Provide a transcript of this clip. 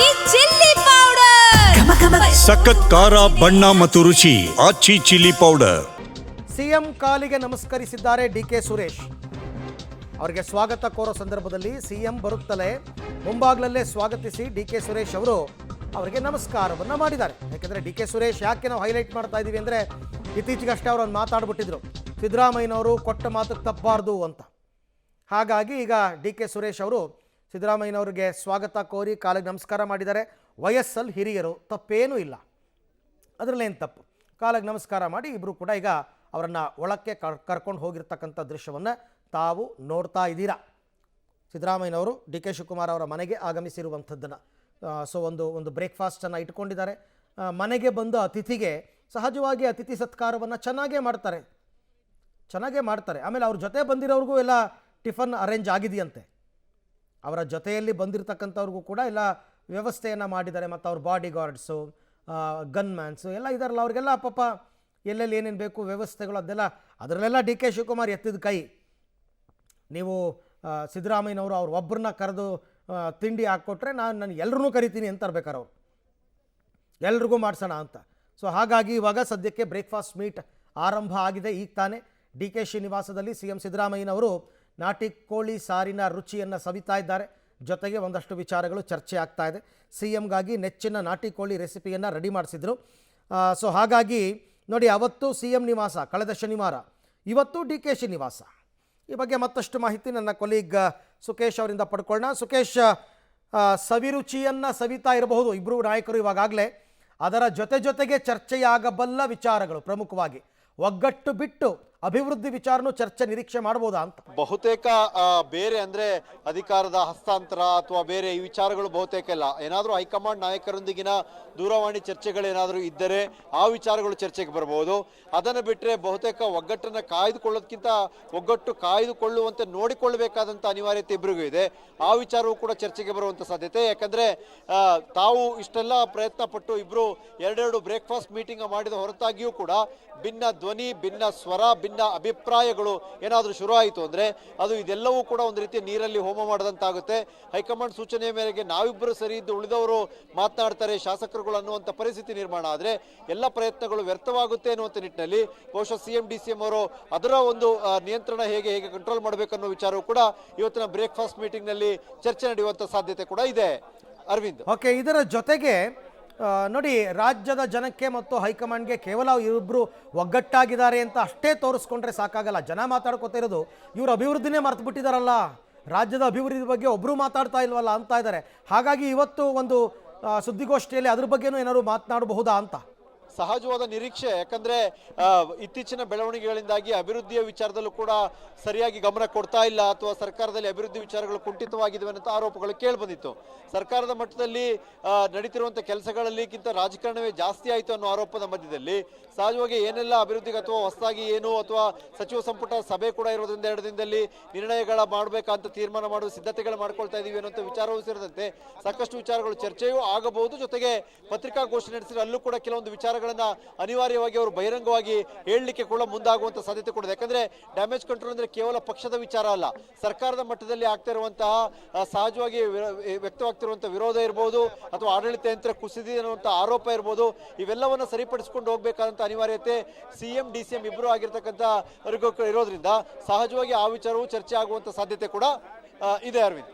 ಆಚಿ chilli powder ಸಖತ್ ಖಾರ ಬಣ್ಣ ಮತ್ತು ರುಚಿ ಆಚಿ ಚಿಲ್ಲಿ ಪೌಡರ್. ಸಿಎಂ ಕಾಲಿಗೆ ನಮಸ್ಕರಿಸಿದ್ದಾರೆ ಡಿಕೆ ಸುರೇಶ್. ಅವರಿಗೆ ಸ್ವಾಗತ ಕೋರೋ ಸಂದರ್ಭದಲ್ಲಿ ಸಿಎಂ ಬರುತ್ತಲೇ ಮುಂಭಾಗ್ಲಲ್ಲೇ ಸ್ವಾಗತಿಸಿ ಡಿಕೆ ಸುರೇಶ್ ಅವರು ಅವರಿಗೆ ನಮಸ್ಕಾರವನ್ನು ಮಾಡಿದ್ದಾರೆ. ಯಾಕೆಂದರೆ ಡಿಕೆ ಸುರೇಶ್ ಯಾಕೆ ನಾವು ಹೈಲೈಟ್ ಮಾಡ್ತಾ ಇದ್ದೀವಿ ಅಂದರೆ ಇತ್ತೀಚೆಗಷ್ಟೇ ಅವರು ಒಂದು ಮಾತಾಡ್ಬಿಟ್ಟಿದ್ರು, ಸಿದ್ದರಾಮಯ್ಯನವರು ಕೊಟ್ಟ ಮಾತಕ್ಕೆ ತಪ್ಪಬಾರ್ದು ಅಂತ. ಹಾಗಾಗಿ ಈಗ ಡಿಕೆ ಸುರೇಶ್ ಅವರು ಸಿದ್ದರಾಮಯ್ಯನವ್ರಿಗೆ ಸ್ವಾಗತ ಕೋರಿ ಕಾಲಿಗೆ ನಮಸ್ಕಾರ ಮಾಡಿದ್ದಾರೆ. ವಯಸ್ಸಲ್ಲಿ ಹಿರಿಯರು, ತಪ್ಪೇನೂ ಇಲ್ಲ, ಅದರಲ್ಲೇನು ತಪ್ಪು. ಕಾಲಿಗೆ ನಮಸ್ಕಾರ ಮಾಡಿ ಇಬ್ಬರು ಕೂಡ ಈಗ ಅವರನ್ನು ಒಳಕ್ಕೆ ಕರ್ಕೊಂಡು ಹೋಗಿರ್ತಕ್ಕಂಥ ದೃಶ್ಯವನ್ನು ತಾವು ನೋಡ್ತಾ ಇದ್ದೀರಾ. ಸಿದ್ದರಾಮಯ್ಯನವರು ಡಿ ಕೆ ಶಿವಕುಮಾರ್ ಅವರ ಮನೆಗೆ ಆಗಮಿಸಿರುವಂಥದ್ದನ್ನು ಸೊ ಒಂದು ಬ್ರೇಕ್ಫಾಸ್ಟನ್ನು ಇಟ್ಕೊಂಡಿದ್ದಾರೆ. ಮನೆಗೆ ಬಂದ ಅತಿಥಿಗೆ ಸಹಜವಾಗಿ ಅತಿಥಿ ಸತ್ಕಾರವನ್ನು ಚೆನ್ನಾಗೇ ಮಾಡ್ತಾರೆ. ಆಮೇಲೆ ಅವ್ರ ಜೊತೆ ಬಂದಿರೋರಿಗೂ ಎಲ್ಲ ಟಿಫನ್ ಅರೇಂಜ್ ಆಗಿದೆಯಂತೆ. ಅವರ ಜೊತೆಯಲ್ಲಿ ಬಂದಿರತಕ್ಕಂಥವ್ರಿಗೂ ಕೂಡ ಎಲ್ಲ ವ್ಯವಸ್ಥೆಯನ್ನು ಮಾಡಿದ್ದಾರೆ. ಮತ್ತು ಅವ್ರ ಬಾಡಿ ಗಾರ್ಡ್ಸು, ಗನ್ ಮ್ಯಾನ್ಸು ಎಲ್ಲ ಇದಾರಲ್ಲ, ಅವ್ರಿಗೆಲ್ಲ ಪಾಪ ಎಲ್ಲೆಲ್ಲಿ ಏನೇನು ಬೇಕು ವ್ಯವಸ್ಥೆಗಳು ಅದರಲ್ಲೆಲ್ಲ ಡಿ ಕೆ ಶಿವಕುಮಾರ್ ಎತ್ತಿದ ಕೈ. ನೀವು ಸಿದ್ದರಾಮಯ್ಯನವರು ಅವ್ರು ಒಬ್ಬರನ್ನ ಕರೆದು ತಿಂಡಿ ಹಾಕ್ಕೊಟ್ರೆ ನಾನು ಎಲ್ಲರೂ ಕರಿತೀನಿ ಅಂತ ಇರ್ಬೇಕಾರೆ ಅವ್ರು ಎಲ್ರಿಗೂ ಮಾಡಿಸೋಣ ಅಂತ. ಸೊ ಹಾಗಾಗಿ ಇವಾಗ ಸದ್ಯಕ್ಕೆ ಬ್ರೇಕ್ಫಾಸ್ಟ್ ಮೀಟ್ ಆರಂಭ ಆಗಿದೆ. ಈಗ ತಾನೇ ಡಿ ಕೆ ಶಿ ನಿವಾಸದಲ್ಲಿ ಸಿ ಎಂ ಸಿದ್ದರಾಮಯ್ಯನವರು ನಾಟಿ ಕೋಳಿ ಸಾರಿನ ರುಚಿಯನ್ನು ಸವಿತಾ ಇದ್ದಾರೆ. ಜೊತೆಗೆ ಒಂದಷ್ಟು ವಿಚಾರಗಳು ಚರ್ಚೆ ಆಗ್ತಾ ಇದೆ. ಸಿ ಎಂಗಾಗಿ ನೆಚ್ಚಿನ ನಾಟಿ ಕೋಳಿ ರೆಸಿಪಿಯನ್ನು ರೆಡಿ ಮಾಡಿಸಿದ್ರು. ಸೊ ಹಾಗಾಗಿ ನೋಡಿ, ಅವತ್ತು ಸಿ ಎಂ ನಿವಾಸ ಕಳೆದ ಶನಿವಾರ, ಇವತ್ತು ಡಿ ಕೆ ಶಿ ನಿವಾಸ. ಈ ಬಗ್ಗೆ ಮತ್ತಷ್ಟು ಮಾಹಿತಿ ನನ್ನ ಕೊಲೀಗ್ ಸುಕೇಶ್ ಅವರಿಂದ ಪಡ್ಕೊಳ್ಳೋಣ. ಸುಕೇಶ್, ಸವಿರುಚಿಯನ್ನು ಸವಿತಾ ಇರಬಹುದು ಇಬ್ಬರು ನಾಯಕರು ಇವಾಗಲೇ. ಅದರ ಜೊತೆಗೆ ಚರ್ಚೆಯಾಗಬಲ್ಲ ವಿಚಾರಗಳು, ಪ್ರಮುಖವಾಗಿ ಒಗ್ಗಟ್ಟು ಬಿಟ್ಟು ಅಭಿವೃದ್ಧಿ ವಿಚಾರನೂ ಚರ್ಚೆ ನಿರೀಕ್ಷೆ ಮಾಡಬಹುದಾ ಅಂತ? ಬಹುತೇಕ ಬೇರೆ ಅಂದ್ರೆ ಅಧಿಕಾರದ ಹಸ್ತಾಂತರ ಅಥವಾ ಬೇರೆ ಈ ವಿಚಾರಗಳು ಬಹುತೇಕ ಇಲ್ಲ. ಏನಾದರೂ ಹೈಕಮಾಂಡ್ ನಾಯಕರೊಂದಿಗಿನ ದೂರವಾಣಿ ಚರ್ಚೆಗಳೇನಾದರೂ ಇದ್ದರೆ ಆ ವಿಚಾರಗಳು ಚರ್ಚೆಗೆ ಬರಬಹುದು. ಅದನ್ನು ಬಿಟ್ಟರೆ ಬಹುತೇಕ ಒಗ್ಗಟ್ಟನ್ನು ಕಾಯ್ದುಕೊಳ್ಳೋದಕ್ಕಿಂತ ಒಗ್ಗಟ್ಟು ಕಾಯ್ದುಕೊಳ್ಳುವಂತೆ ನೋಡಿಕೊಳ್ಳಬೇಕಾದಂಥ ಅನಿವಾರ್ಯತೆ ಇಬ್ಬರಿಗೂ ಇದೆ. ಆ ವಿಚಾರವೂ ಕೂಡ ಚರ್ಚೆಗೆ ಬರುವಂಥ ಸಾಧ್ಯತೆ. ಯಾಕಂದರೆ ತಾವು ಇಷ್ಟೆಲ್ಲ ಪ್ರಯತ್ನ ಪಟ್ಟು ಇಬ್ಬರು ಎರಡೆರಡು ಬ್ರೇಕ್ಫಾಸ್ಟ್ ಮೀಟಿಂಗ್ ಮಾಡಿದ ಹೊರತಾಗಿಯೂ ಕೂಡ ಭಿನ್ನ ಧ್ವನಿ, ಭಿನ್ನ ಸ್ವರ, ಭಿನ್ನ ಅಭಿಪ್ರಾಯಗಳು ಏನಾದರೂ ಶುರು ಆಯಿತು ಅಂದರೆ ಅದು ಇದೆಲ್ಲವೂ ಕೂಡ ಒಂದು ರೀತಿ ನೀರಲ್ಲಿ ಹೋಮ ಮಾಡಿದಂತಾಗುತ್ತೆ. ಹೈಕಮಾಂಡ್ ಸೂಚನೆಯ ಮೇರೆಗೆ ನಾವಿಬ್ಬರು ಸರಿ ಇದ್ದು ಉಳಿದವರು ಮಾತನಾಡ್ತಾರೆ, ಶಾಸಕರುಗಳು ಅನ್ನುವಂಥ ಪರಿಸ್ಥಿತಿ ನಿರ್ಮಾಣ ಆದರೆ ಎಲ್ಲ ಪ್ರಯತ್ನಗಳು ವ್ಯರ್ಥವಾಗುತ್ತೆ ಅನ್ನುವಂಥ ನಿಟ್ಟಿನಲ್ಲಿ ಬಹುಶಃ ಸಿಎಂ ಡಿ ಸಿ ಎಂ ಅವರು ಅದರ ಒಂದು ನಿಯಂತ್ರಣ ಹೇಗೆ ಕಂಟ್ರೋಲ್ ಮಾಡಬೇಕನ್ನೋ ವಿಚಾರವೂ ಕೂಡ ಇವತ್ತಿನ ಬ್ರೇಕ್ಫಾಸ್ಟ್ ಮೀಟಿಂಗ್ನಲ್ಲಿ ಚರ್ಚೆ ನಡೆಯುವಂಥ ಸಾಧ್ಯತೆ ಕೂಡ ಇದೆ. ಅರವಿಂದ್, ಓಕೆ, ಇದರ ಜೊತೆಗೆ ನೋಡಿ, ರಾಜ್ಯದ ಜನಕ್ಕೆ ಮತ್ತು ಹೈಕಮಾಂಡ್ಗೆ ಕೇವಲ ಇವರಿಬ್ಬರು ಒಗ್ಗಟ್ಟಾಗಿದ್ದಾರೆ ಅಂತ ಅಷ್ಟೇ ತೋರಿಸ್ಕೊಂಡ್ರೆ ಸಾಕಾಗಲ್ಲ. ಜನ ಮಾತಾಡ್ಕೋತಾ ಇರೋದು ಇವರು ಅಭಿವೃದ್ಧಿನೇ ಮರ್ತು ಬಿಟ್ಟಿದ್ದಾರಲ್ಲ, ರಾಜ್ಯದ ಅಭಿವೃದ್ಧಿ ಬಗ್ಗೆ ಒಬ್ಬರು ಮಾತಾಡ್ತಾ ಇಲ್ವಲ್ಲ ಅಂತ ಇದ್ದಾರೆ. ಹಾಗಾಗಿ ಇವತ್ತು ಒಂದು ಸುದ್ದಿಗೋಷ್ಠಿಯಲ್ಲಿ ಅದ್ರ ಬಗ್ಗೆನೂ ಏನಾದ್ರು ಮಾತನಾಡಬಹುದಾ ಅಂತ ಸಹಜವಾದ ನಿರೀಕ್ಷೆ. ಯಾಕಂದ್ರೆ ಇತ್ತೀಚಿನ ಬೆಳವಣಿಗೆಗಳಿಂದಾಗಿ ಅಭಿವೃದ್ಧಿಯ ವಿಚಾರದಲ್ಲೂ ಕೂಡ ಸರಿಯಾಗಿ ಗಮನ ಕೊಡ್ತಾ ಇಲ್ಲ ಅಥವಾ ಸರ್ಕಾರದಲ್ಲಿ ಅಭಿವೃದ್ಧಿ ವಿಚಾರಗಳು ಕುಂಠಿತವಾಗಿದ್ದಾವೆ ಅಂತ ಆರೋಪಗಳು ಕೇಳಿಬಂದಿತ್ತು. ಸರ್ಕಾರದ ಮಟ್ಟದಲ್ಲಿ ನಡೀತಿರುವಂಥ ಕೆಲಸಗಳಲ್ಲಿಗಿಂತ ರಾಜಕಾರಣವೇ ಜಾಸ್ತಿ ಆಯಿತು ಅನ್ನೋ ಆರೋಪದ ಮಧ್ಯದಲ್ಲಿ ಸಹಜವಾಗಿ ಏನೆಲ್ಲ ಅಭಿವೃದ್ಧಿಗೆ ಅಥವಾ ಹೊಸದಾಗಿ ಏನು ಅಥವಾ ಸಚಿವ ಸಂಪುಟ ಸಭೆ ಕೂಡ ಇರೋದ್ರಿಂದ 2 ದಿನದಲ್ಲಿ ನಿರ್ಣಯಗಳ ಮಾಡಬೇಕಂತ ತೀರ್ಮಾನ ಮಾಡುವ ಸಿದ್ಧತೆಗಳು ಮಾಡ್ಕೊಳ್ತಾ ಇದೀವಿ ಅನ್ನೋ ವಿಚಾರವೂ ಸೇರಿದಂತೆ ಸಾಕಷ್ಟು ವಿಚಾರಗಳು ಚರ್ಚೆಯೂ ಆಗಬಹುದು. ಜೊತೆಗೆ ಪತ್ರಿಕಾಗೋಷ್ಠಿ ನಡೆಸಿದ್ರೆ ಅಲ್ಲೂ ಕೂಡ ಕೆಲವೊಂದು ವಿಚಾರಗಳನ್ನ ಅನಿವಾರ್ಯವಾಗಿ ಅವರು ಬಹಿರಂಗವಾಗಿ ಹೇಳಲಿಕ್ಕೆ ಕೂಡ ಮುಂದಾಗುವಂತ ಸಾಧ್ಯತೆ ಕೂಡ ಇದೆ. ಯಾಕಂದ್ರೆ ಡ್ಯಾಮೇಜ್ ಕಂಟ್ರೋಲ್ ಅಂದ್ರೆ ಕೇವಲ ಪಕ್ಷದ ವಿಚಾರ ಅಲ್ಲ, ಸರ್ಕಾರದ ಮಟ್ಟದಲ್ಲಿ ಆಗ್ತಾ ಇರುವಂತಹ ಸಹಜವಾಗಿ ವ್ಯಕ್ತವಾಗ್ತಿರುವಂತಹ ವಿರೋಧ ಇರಬಹುದು ಅಥವಾ ಆಡಳಿತ ಯಂತ್ರ ಕುಸಿದಿದೆ ಅನ್ನುವಂಥ ಆರೋಪ ಇರಬಹುದು. ಇವೆಲ್ಲವನ್ನ ಸರಿಪಡಿಸಿಕೊಂಡು ಹೋಗಬೇಕಾದಂತ ಅನಿವಾರ್ಯತೆ ಸಿಎಂ ಡಿ ಸಿ ಎಂ ಇಬ್ಬರು ಆಗಿರ್ತಕ್ಕಂಥ ಇರೋದ್ರಿಂದ ಸಹಜವಾಗಿ ಆ ವಿಚಾರವೂ ಚರ್ಚೆ ಆಗುವಂತ ಸಾಧ್ಯತೆ ಕೂಡ ಇದೆ. ಅರವಿಂದ್.